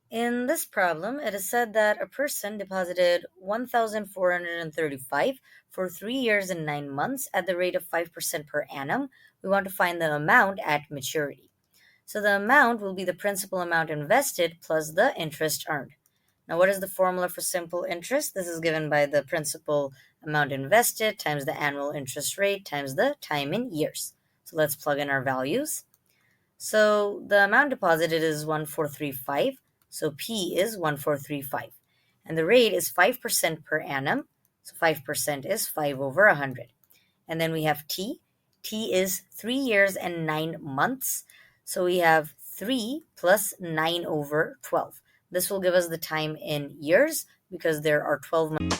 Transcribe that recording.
In this problem, it is said that a person deposited 1,435 for 3 years and 9 months at the rate of 5% per annum. We want to find the amount at maturity. So the amount will be the principal amount invested plus the interest earned. Now, what is the formula for simple interest? This is given by the principal amount invested times the annual interest rate times the time in years. So let's plug in our values. So the amount deposited is 1,435. So P is 1,435. And the rate is 5% per annum. So 5% is 5 over 100. And then we have T. T is 3 years and 9 months. So we have 3 plus 9 over 12. This will give us the time in years because there are 12 months.